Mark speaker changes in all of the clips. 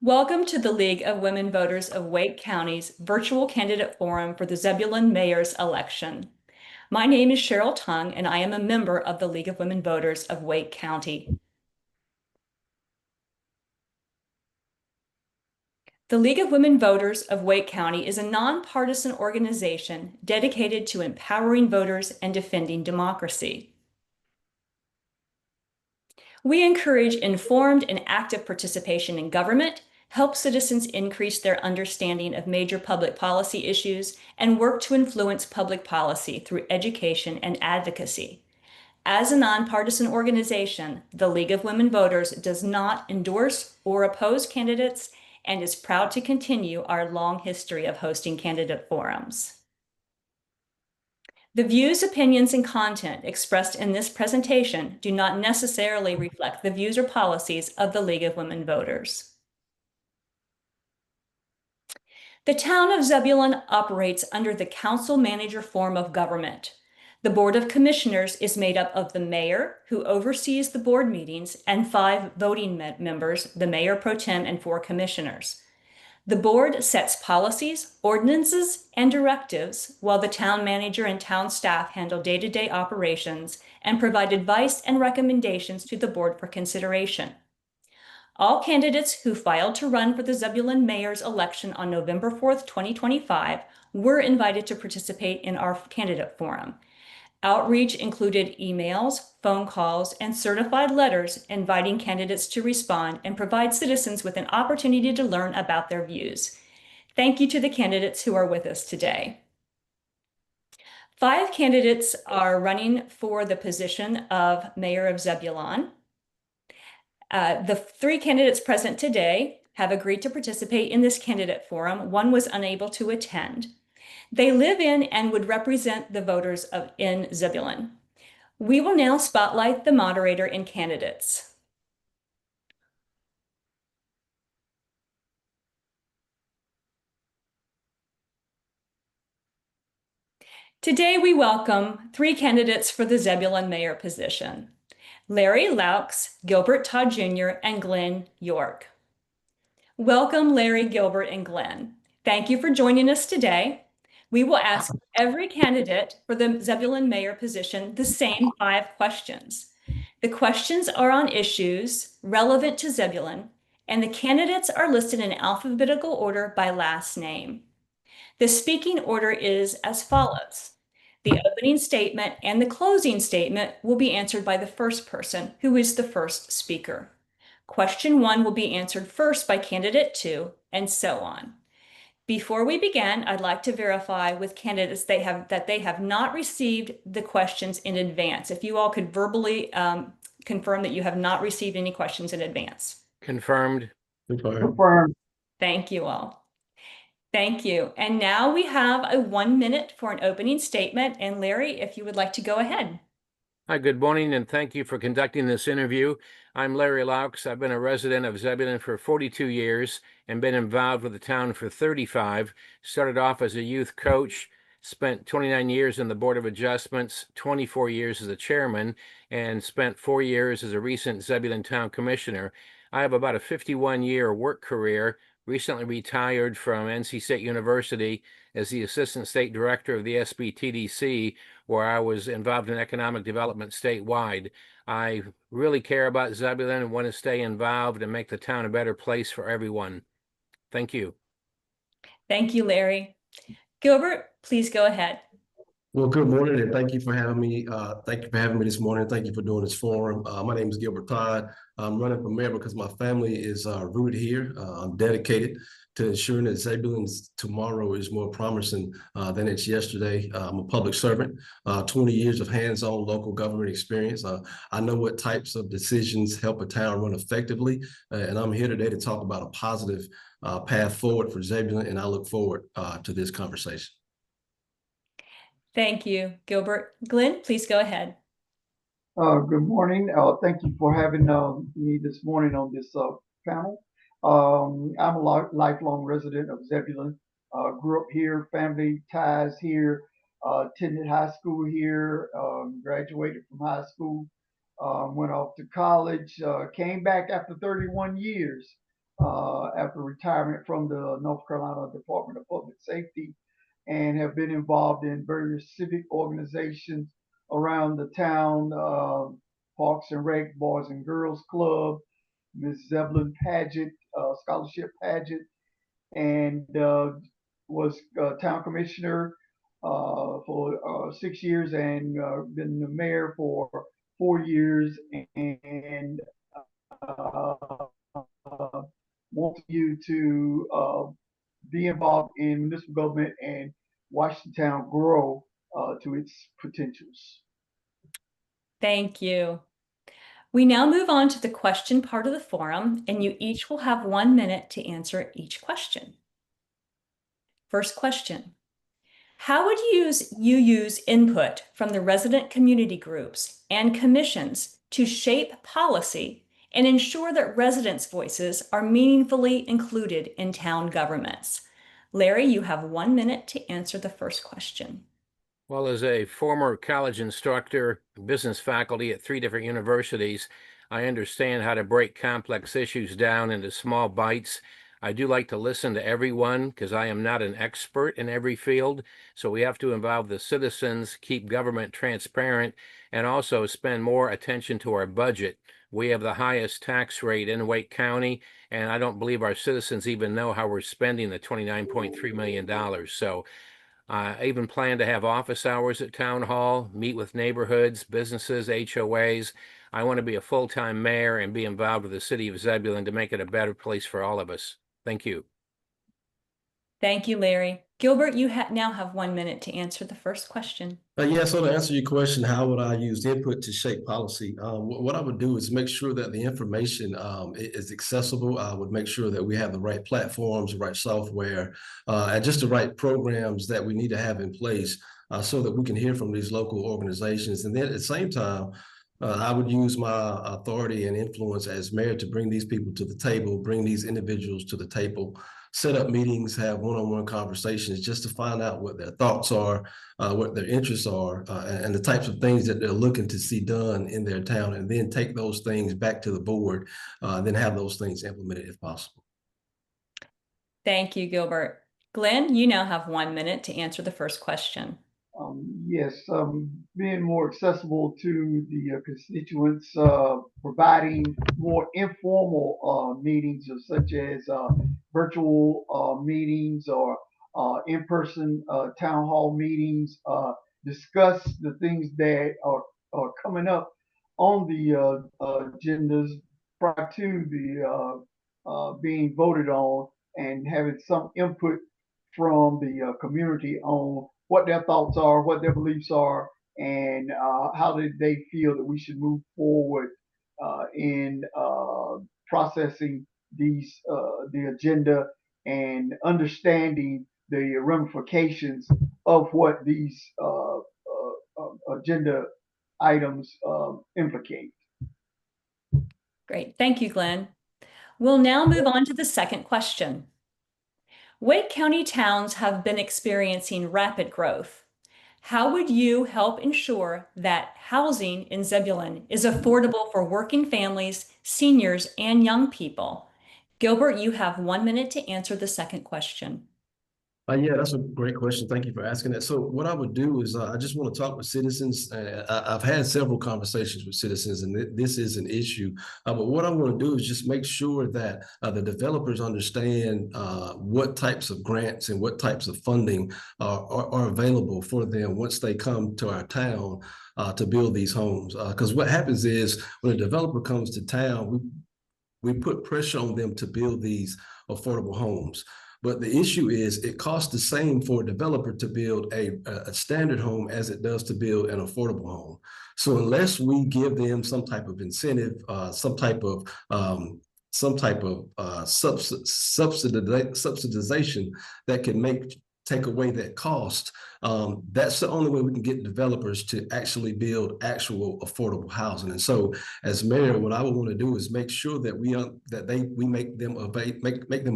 Speaker 1: Welcome to the League of Women Voters of Wake County's virtual candidate forum for the Zebulon mayor's election. My name is Cheryl Tung, and I am a member of the League of Women Voters of Wake County. The League of Women Voters of Wake County is a nonpartisan organization dedicated to empowering voters and defending democracy. We encourage informed and active participation in government, help citizens increase their understanding of major public policy issues, and work to influence public policy through education and advocacy. As a nonpartisan organization, the League of Women Voters does not endorse or oppose candidates and is proud to continue our long history of hosting candidate forums. The views, opinions, and content expressed in this presentation do not necessarily reflect the views or policies of the League of Women Voters. The town of Zebulon operates under the council-manager form of government. The Board of Commissioners is made up of the mayor, who oversees the board meetings, and 5 voting members, the mayor pro tem and 4 commissioners. The board sets policies, ordinances, and directives, while the town manager and town staff handle day-to-day operations and provide advice and recommendations to the board for consideration. All candidates who filed to run for the Zebulon mayor's election on November 4th, 2025 were invited to participate in our candidate forum. Outreach included emails, phone calls, and certified letters inviting candidates to respond and provide citizens with an opportunity to learn about their views. Thank you to the candidates who are with us today. 5 candidates are running for the position of Mayor of Zebulon. The 3 candidates present today have agreed to participate in this candidate forum. One was unable to attend. They live in and would represent the voters in Zebulon. We will now spotlight the moderator and candidates. Today we welcome 3 candidates for the Zebulon mayor position: Larry Laux, Gilbert Todd Jr., and Glenn York. Welcome, Larry, Gilbert, and Glenn. Thank you for joining us today. We will ask every candidate for the Zebulon mayor position the same 5 questions. The questions are on issues relevant to Zebulon, and the candidates are listed in alphabetical order by last name. The speaking order is as follows. The opening statement and the closing statement will be answered by the first person, who is the first speaker. Question 1 will be answered first by candidate 2, and so on. Before we begin, I'd like to verify with candidates that they have not received the questions in advance. If you all could verbally confirm that you have not received any questions in advance.
Speaker 2: Confirmed.
Speaker 3: Confirmed.
Speaker 1: Thank you all. Thank you. And now we have a 1 minute for an opening statement. And Larry, if you would like to go ahead.
Speaker 2: Hi, good morning, and thank you for conducting this interview. I'm Larry Laux. I've been a resident of Zebulon for 42 years and been involved with the town for 35. Started off as a youth coach, spent 29 years in the Board of Adjustments, 24 years as a chairman, and spent 4 years as a recent Zebulon Town Commissioner. I have about a 51-year work career, recently retired from NC State University as the Assistant State Director of the SBTDC, where I was involved in economic development statewide. I really care about Zebulon and want to stay involved and make the town a better place for everyone. Thank you.
Speaker 1: Thank you, Larry. Gilbert, please go ahead.
Speaker 3: Well, good morning, and thank you for having me. Thank you for having me this morning. Thank you for doing this forum. My name is Gilbert Todd. I'm running for mayor because my family is rooted here. I'm dedicated to ensuring that Zebulon's tomorrow is more promising than it's yesterday. I'm a public servant, 20 years of hands-on local government experience. I know what types of decisions help a town run effectively, and I'm here today to talk about a positive path forward for Zebulon, and I look forward to this conversation.
Speaker 1: Thank you, Gilbert. Glenn, please go ahead.
Speaker 4: Good morning. Thank you for having me this morning on this panel. I'm a lifelong resident of Zebulon. Grew up here, family ties here, attended high school here, graduated from high school, went off to college, came back after 31 years after retirement from the North Carolina Department of Public Safety, and have been involved in various civic organizations around the town, Parks and Rec, Boys and Girls Club, Miss Zebulon pageant, scholarship pageant, and was town commissioner for 6 years, and been the mayor for 4 years, and uh, want you to be involved in municipal government and watch the town grow to its potentials.
Speaker 1: Thank you. We now move on to the question part of the forum, and you each will have 1 minute to answer each question. First question. How would you use input from the resident community groups and commissions to shape policy and ensure that residents' voices are meaningfully included in town governments? Larry, you have 1 minute to answer the first question.
Speaker 2: Well, as a former college instructor, business faculty at 3 different universities, I understand how to break complex issues down into small bites. I do like to listen to everyone because I am not an expert in every field. So we have to involve the citizens, keep government transparent, and also spend more attention to our budget. We have the highest tax rate in Wake County, and I don't believe our citizens even know how we're spending the $29.3 million. So I even plan to have office hours at town hall, meet with neighborhoods, businesses, HOAs. I want to be a full-time mayor and be involved with the city of Zebulon to make it a better place for all of us. Thank you.
Speaker 1: Thank you, Larry. Gilbert, you now have 1 minute to answer the first question.
Speaker 3: Yeah, so to answer your question, how would I use input to shape policy? What I would do is make sure that the information is accessible. I would make sure that we have the right platforms, the right software, and just the right programs that we need to have in place so that we can hear from these local organizations. And then at the same time, I would use my authority and influence as mayor to bring these people to the table, bring these individuals to the table, set up meetings, have one-on-one conversations just to find out what their thoughts are, what their interests are, and the types of things that they're looking to see done in their town, and then take those things back to the board, then have those things implemented if possible.
Speaker 1: Thank you, Gilbert. Glenn, you now have 1 minute to answer the first question.
Speaker 4: Yes, being more accessible to the constituents, providing more informal meetings, such as virtual meetings or in-person town hall meetings, discuss the things that are coming up on the agendas prior to the being voted on, and having some input from the community on what their thoughts are, what their beliefs are, and how did they feel that we should move forward in processing the agenda, and understanding the ramifications of what these agenda items implicate.
Speaker 1: Great. Thank you, Glenn. We'll now move on to the second question. Wake County towns have been experiencing rapid growth. How would you help ensure that housing in Zebulon is affordable for working families, seniors, and young people? Gilbert, you have 1 minute to answer the second question.
Speaker 3: Yeah, that's a great question. Thank you for asking that. So what I would do is I just want to talk with citizens. I've had several conversations with citizens, and this is an issue. But what I want to do is just make sure that the developers understand what types of grants and what types of funding are available for them once they come to our town to build these homes. Because what happens is when a developer comes to town, we put pressure on them to build these affordable homes. But the issue is it costs the same for a developer to build a standard home as it does to build an affordable home. So unless we give them some type of incentive, some type of subsidization that can take away that cost, that's the only way we can get developers to actually build actual affordable housing. And so, as mayor, what I would want to do is make sure that we make them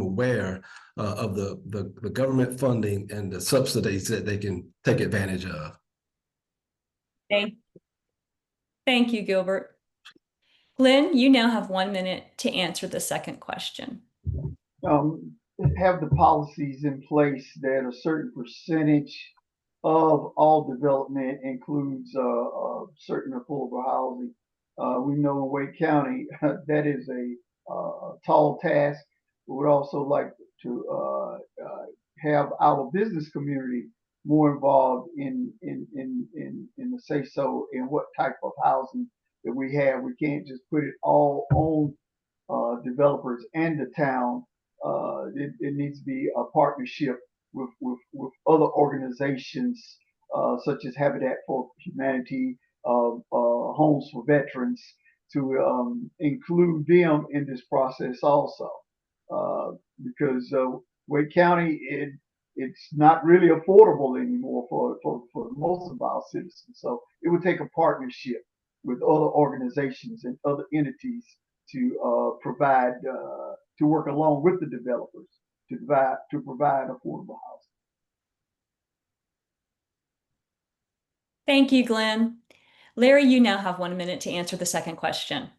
Speaker 3: aware of the government funding and the subsidies that they can take advantage of.
Speaker 1: Thank you, Gilbert. Glenn, you now have 1 minute to answer the second question.
Speaker 4: um, have the policies in place that a certain percentage of all development includes certain affordable housing. We know in Wake County that is a tall task. We would also like to have our business community more involved in the say so in what type of housing that we have. We can't just put it all on developers and the town. It needs to be a partnership with other organizations such as Habitat for Humanity, Homes for Veterans, to include them in this process also. Because Wake County, it's not really affordable anymore for most of our citizens. So it would take a partnership with other organizations and other entities to to work along with the developers to provide affordable housing.
Speaker 1: Thank you, Glenn. Larry, you now have 1 minute to answer the second question.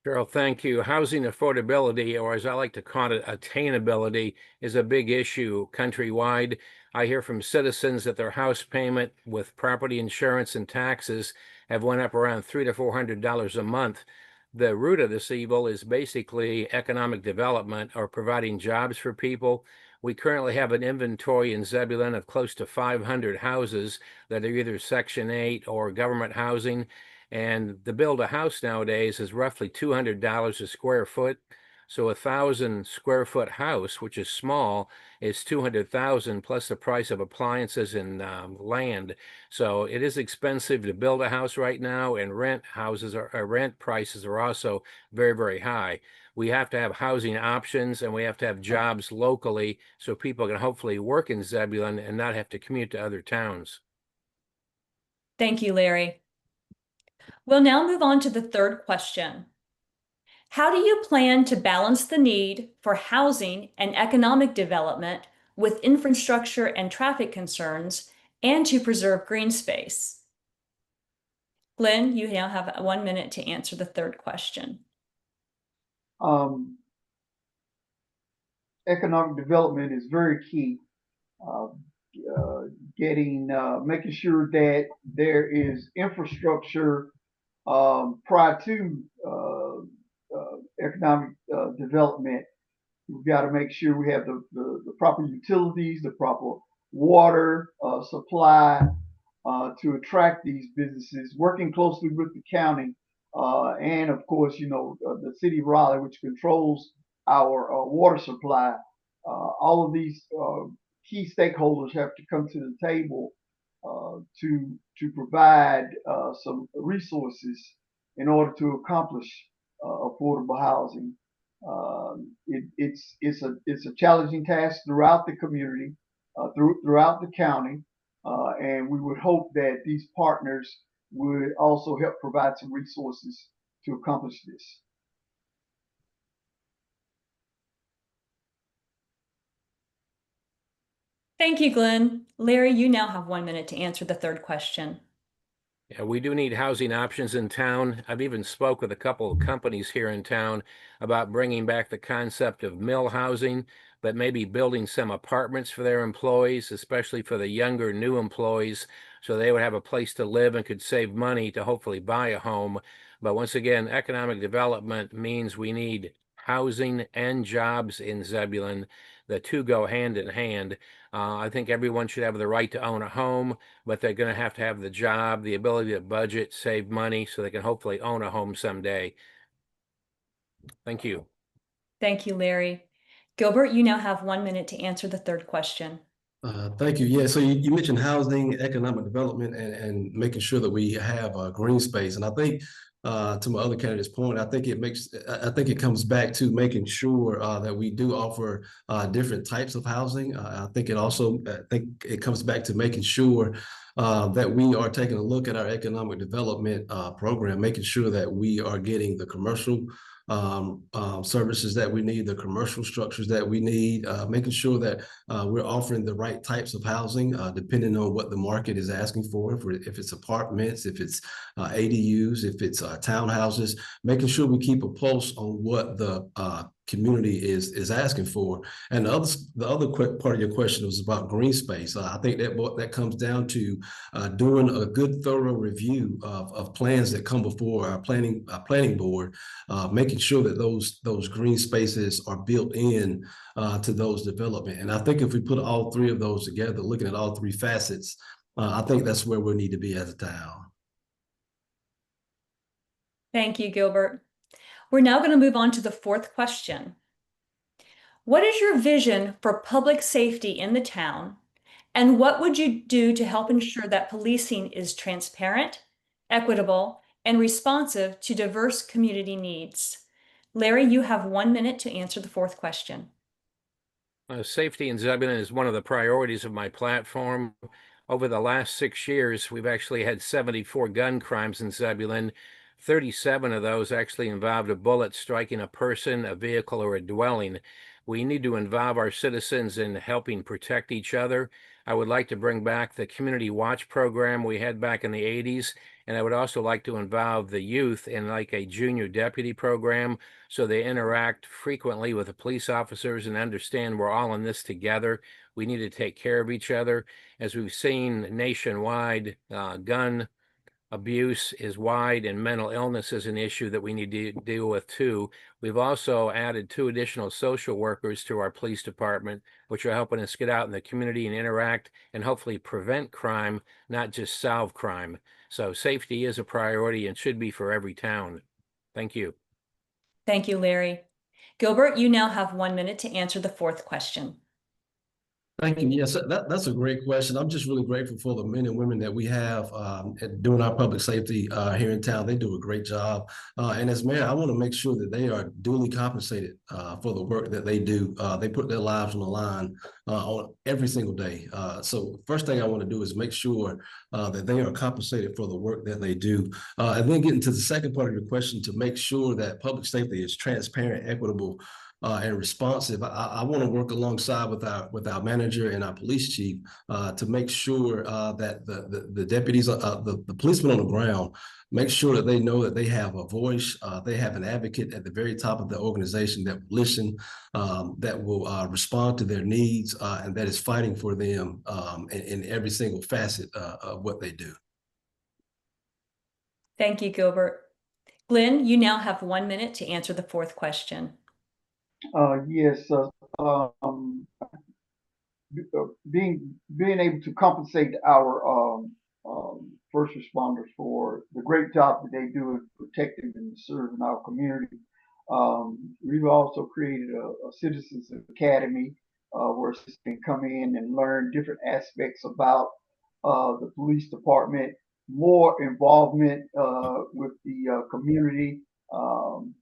Speaker 2: Cheryl, thank you. Housing affordability, or as I like to call it, attainability, is a big issue countrywide. I hear from citizens that their house payment with property insurance and taxes have went up around $300 to $400 a month. The root of this evil is basically economic development or providing jobs for people. We currently have an inventory in Zebulon of close to 500 houses that are either Section 8 or government housing. And the build a house nowadays is roughly $200 a square foot. So 1,000 square foot house, which is small, is 200,000 plus the price of appliances and land. So it is expensive to build a house right now, and rent prices are also very, very high. We have to have housing options, and we have to have jobs locally so people can hopefully work in Zebulon and not have to commute to other towns.
Speaker 1: Thank you, Larry. We'll now move on to the third question. How do you plan to balance the need for housing and economic development with infrastructure and traffic concerns and to preserve green space? Glenn, you now have 1 minute to answer the third question.
Speaker 4: Economic development is very key. Making sure that there is infrastructure prior to economic development. We've got to make sure we have the proper utilities, the proper water supply to attract these businesses, working closely with the county and, of course, the city of Raleigh, which controls our water supply. All of these key stakeholders have to come to the table to provide some resources in order to accomplish affordable housing. It's a challenging task throughout the community, throughout the county, and we would hope that these partners would also help provide some resources to accomplish this.
Speaker 1: Thank you, Glenn. Larry, you now have 1 minute to answer the third question.
Speaker 2: Yeah, we do need housing options in town. I've even spoke with a couple of companies here in town about bringing back the concept of mill housing, but maybe building some apartments for their employees, especially for the younger new employees, so they would have a place to live and could save money to hopefully buy a home. But once again, economic development means we need housing and jobs in Zebulon. The two go hand in hand. I think everyone should have the right to own a home, but they're going to have the job, the ability to budget, save money, so they can hopefully own a home someday. Thank you.
Speaker 1: Thank you, Larry. Gilbert, you now have 1 minute to answer the third question.
Speaker 3: Thank you. Yeah, so you mentioned housing, economic development, and making sure that we have green space. And I think to my other candidate's point, I think it comes back to making sure that we do offer different types of housing. I think it comes back to making sure that we are taking a look at our economic development program, making sure that we are getting the commercial services that we need, the commercial structures that we need, making sure that we're offering the right types of housing depending on what the market is asking for, if it's apartments, if it's ADUs, if it's townhouses, making sure we keep a pulse on what the community is asking for. And the other quick part of your question was about green space. I think that comes down to doing a good thorough review of plans that come before our planning board, making sure that those green spaces are built in to those development. And I think if we put all three of those together, looking at all three facets, I think that's where we need to be as a town.
Speaker 1: Thank you, Gilbert. We're now going to move on to the fourth question. What is your vision for public safety in the town? And what would you do to help ensure that policing is transparent, equitable, and responsive to diverse community needs? Larry, you have 1 minute to answer the fourth question.
Speaker 2: Safety in Zebulon is one of the priorities of my platform. Over the last 6 years, we've actually had 74 gun crimes in Zebulon. 37 of those actually involved a bullet striking a person, a vehicle, or a dwelling. We need to involve our citizens in helping protect each other. I would like to bring back the community watch program we had back in the 80s, and I would also like to involve the youth in like a junior deputy program so they interact frequently with the police officers and understand we're all in this together. We need to take care of each other. As we've seen nationwide, gun abuse is wide and mental illness is an issue that we need to deal with too. We've also added 2 additional social workers to our police department, which are helping us get out in the community and interact and hopefully prevent crime, not just solve crime. So safety is a priority and should be for every town. Thank you.
Speaker 1: Thank you, Larry. Gilbert, you now have 1 minute to answer the fourth question.
Speaker 3: Thank you. Yes, that's a great question. I'm just really grateful for the men and women that we have doing our public safety here in town. They do a great job. And as mayor, I want to make sure that they are duly compensated for the work that they do. They put their lives on the line on every single day. So first thing I want to do is make sure that they are compensated for the work that they do. And then getting to the second part of your question, to make sure that public safety is transparent, equitable, and responsive. I want to work alongside with our manager and our police chief to make sure that the deputies, the policemen on the ground, make sure that they know that they have a voice, they have an advocate at the very top of the organization that will listen, that will respond to their needs, and that is fighting for them in every single facet of what they do.
Speaker 1: Thank you, Gilbert. Glenn, you now have 1 minute to answer the fourth question.
Speaker 4: Yes, being able to compensate our first responders for the great job that they do in protecting and serving our community. We've also created a citizens academy where citizens can come in and learn different aspects about the police department, more involvement with the community.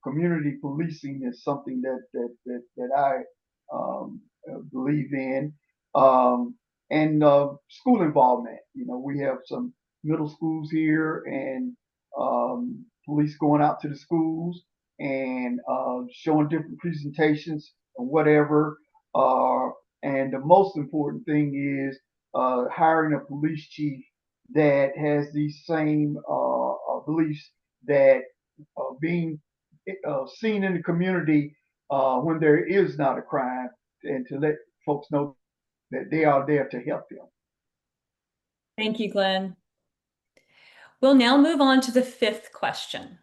Speaker 4: Community policing is something that I believe in, and school involvement. You know, we have some middle schools here, and police going out to the schools and showing different presentations and whatever. And the most important thing is hiring a police chief that has these same beliefs, that being seen in the community when there is not a crime, and to let folks know that they are there to help them.
Speaker 1: Thank you, Glenn. We'll now move on to the fifth question.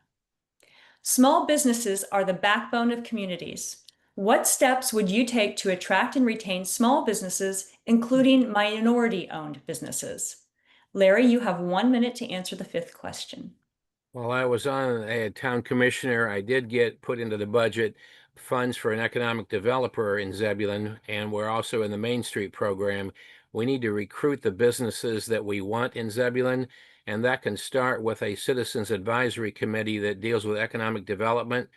Speaker 1: Small businesses are the backbone of communities. What steps would you take to attract and retain small businesses, including minority-owned businesses? Larry, you have 1 minute to answer the fifth question.
Speaker 2: While I was on a town commissioner, I did get put into the budget funds for an economic developer in Zebulon, and we're also in the Main Street program. We need to recruit the businesses that we want in Zebulon, and that can start with a citizens advisory committee that deals with economic development.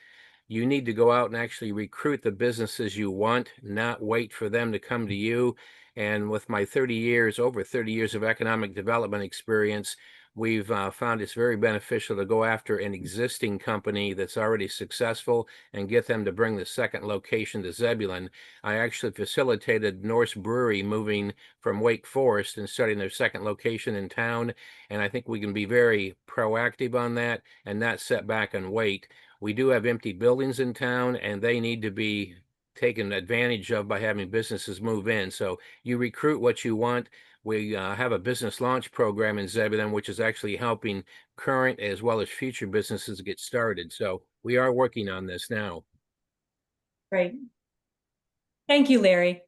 Speaker 2: You need to go out and actually recruit the businesses you want, not wait for them to come to you. And with my over 30 years of economic development experience, we've found it's very beneficial to go after an existing company that's already successful and get them to bring the second location to Zebulon. I actually facilitated Norse Brewery moving from Wake Forest and starting their second location in town. And I think we can be very proactive on that and not sit back and wait. We do have empty buildings in town, and they need to be taken advantage of by having businesses move in. So you recruit what you want. We have a business launch program in Zebulon, which is actually helping current as well as future businesses get started. So we are working on this now.
Speaker 1: Great. Thank you, Larry.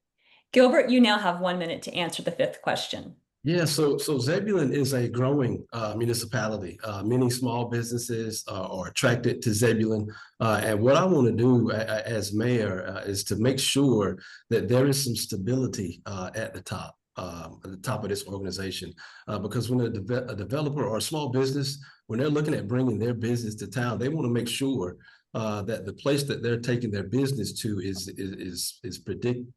Speaker 1: Gilbert, you now have 1 minute to answer the fifth question.
Speaker 3: Yeah, so Zebulon is a growing municipality. Many small businesses are attracted to Zebulon. And what I want to do as mayor is to make sure that there is some stability at the top. At the top of this organization, because when a developer or a small business, when they're looking at bringing their business to town, they want to make sure that the place that they're taking their business to is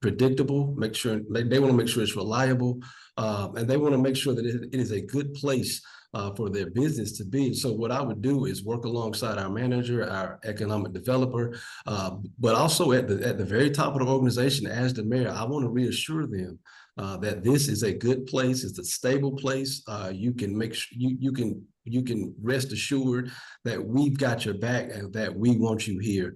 Speaker 3: predictable. Make sure they want to make sure it's reliable, and they want to make sure that it is a good place for their business to be. So what I would do is work alongside our manager, our economic developer, but also at the very top of the organization, as the mayor, I want to reassure them that this is a good place. It's a stable place. You can make sure you can rest assured that we've got your back and that we want you here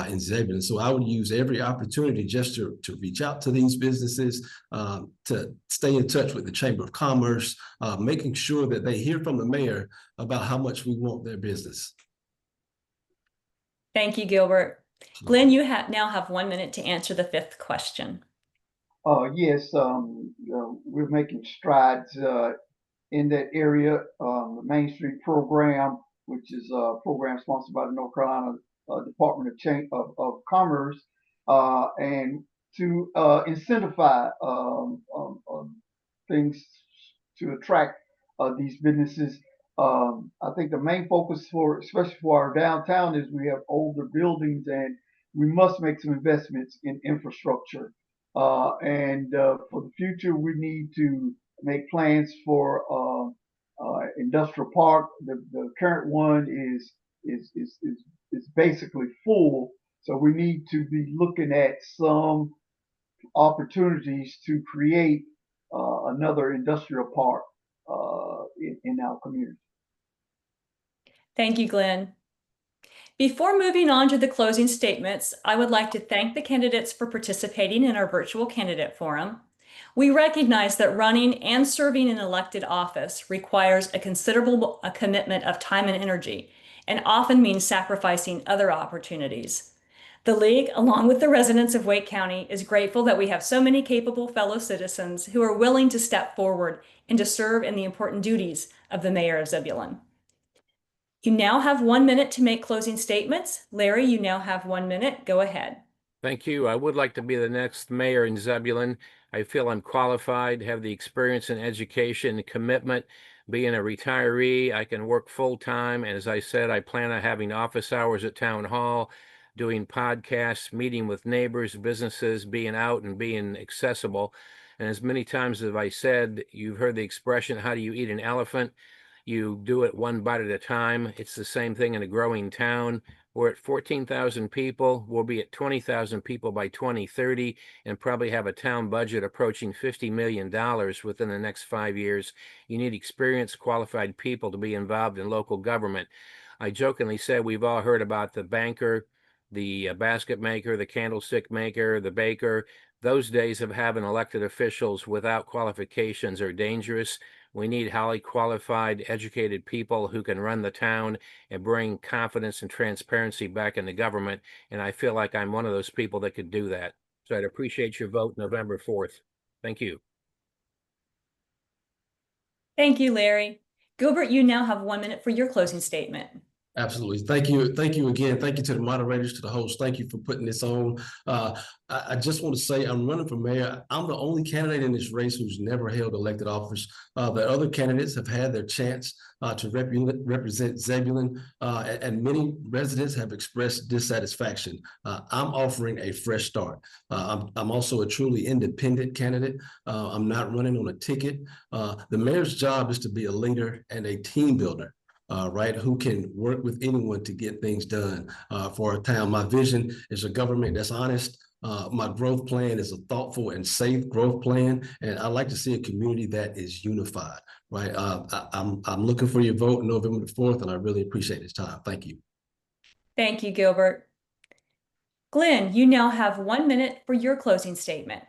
Speaker 3: in Zebulon. So I would use every opportunity just to reach out to these businesses, to stay in touch with the Chamber of Commerce, making sure that they hear from the mayor about how much we want their business.
Speaker 1: Thank you, Gilbert. Glenn, you now have 1 minute to answer the fifth question.
Speaker 4: Yes, we're making strides in that area. The Main Street program, which is a program sponsored by the North Carolina Department of Commerce, and to incentivize things to attract these businesses. I think the main focus especially for our downtown, is we have older buildings and we must make some investments in infrastructure. And for the future, we need to make plans for industrial park. The current one is basically full, so we need to be looking at some opportunities to create another industrial park in our community.
Speaker 1: Thank you, Glenn. Before moving on to the closing statements, I would like to thank the candidates for participating in our virtual candidate forum. We recognize that running and serving in elected office requires a considerable commitment of time and energy, and often means sacrificing other opportunities. The League, along with the residents of Wake County, is grateful that we have so many capable fellow citizens who are willing to step forward and to serve in the important duties of the mayor of Zebulon. You now have 1 minute to make closing statements. Larry, you now have 1 minute. Go ahead.
Speaker 2: Thank you. I would like to be the next mayor in Zebulon. I feel I'm qualified, have the experience and education and commitment. Being a retiree, I can work full time. And as I said, I plan on having office hours at town hall, doing podcasts, meeting with neighbors, businesses, being out and being accessible. And as many times as I said, you've heard the expression, how do you eat an elephant? You do it one bite at a time. It's the same thing in a growing town. We're at 14,000 people. We'll be at 20,000 people by 2030 and probably have a town budget approaching $50 million within the next 5 years. You need experienced, qualified people to be involved in local government. I jokingly said we've all heard about the banker, the basket maker, the candlestick maker, the baker. Those days of having elected officials without qualifications are dangerous. We need highly qualified, educated people who can run the town and bring confidence and transparency back into government. And I feel like I'm one of those people that could do that. So I'd appreciate your vote November 4th. Thank you.
Speaker 1: Thank you, Larry. Gilbert, you now have 1 minute for your closing statement.
Speaker 3: Absolutely. Thank you. Thank you again. Thank you to the moderators, to the host. Thank you for putting this on. I just want to say I'm running for mayor. I'm the only candidate in this race who's never held elected office. The other candidates have had their chance to represent Zebulon, and many residents have expressed dissatisfaction. I'm offering a fresh start. I'm also a truly independent candidate. I'm not running on a ticket. The mayor's job is to be a leader and a team builder. Right, who can work with anyone to get things done for our town. My vision is a government that's honest. My growth plan is a thoughtful and safe growth plan, and I like to see a community that is unified. Right, I'm looking for your vote November the 4th, and I really appreciate this time. Thank you.
Speaker 1: Thank you, Gilbert. Glenn, you now have 1 minute for your closing statement.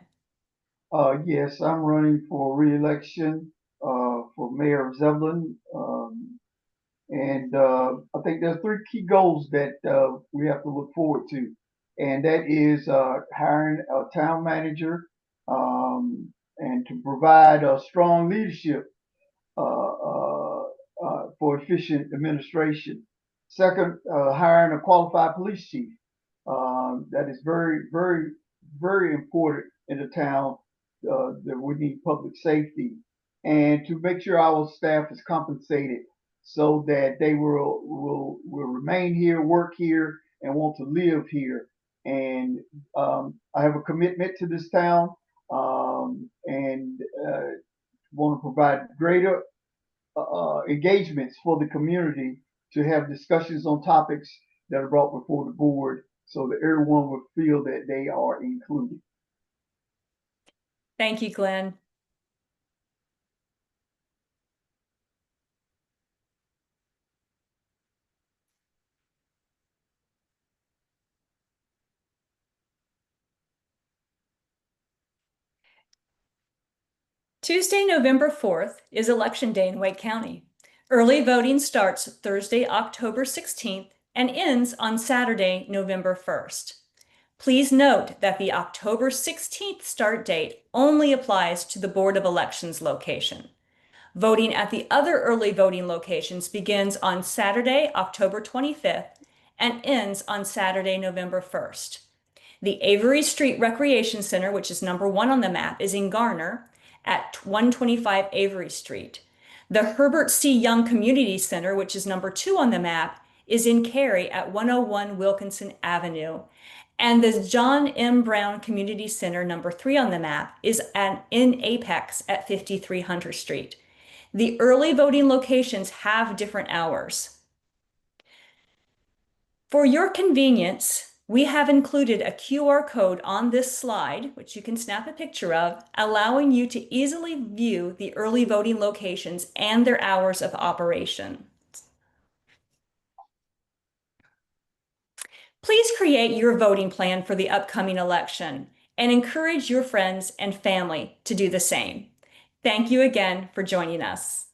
Speaker 4: Yes, I'm running for re-election for mayor of Zebulon. And I think there's three key goals that we have to look forward to. And that is hiring a town manager and to provide a strong leadership for efficient administration. Second, hiring a qualified police chief. That is very, very, very important in the town that we need public safety. And to make sure our staff is compensated so that they will remain here, work here, and want to live here. And I have a commitment to this town and want to provide greater engagements for the community to have discussions on topics that are brought before the board so that everyone will feel that they are included.
Speaker 1: Thank you, Glenn. Tuesday, November 4th is Election Day in Wake County. Early voting starts Thursday, October 16th and ends on Saturday, November 1st. Please note that the October 16th start date only applies to the Board of Elections location. Voting at the other early voting locations begins on Saturday, October 25th and ends on Saturday, November 1st. The Avery Street Recreation Center, which is number 1 on the map, is in Garner at 125 Avery Street. The Herbert C. Young Community Center, which is number 2 on the map, is in Cary at 101 Wilkinson Avenue. And the John M. Brown Community Center, number 3 on the map, is in Apex at 53 Hunter Street. The early voting locations have different hours. For your convenience, we have included a QR code on this slide, which you can snap a picture of, allowing you to easily view the early voting locations and their hours of operation. Please create your voting plan for the upcoming election and encourage your friends and family to do the same. Thank you again for joining us.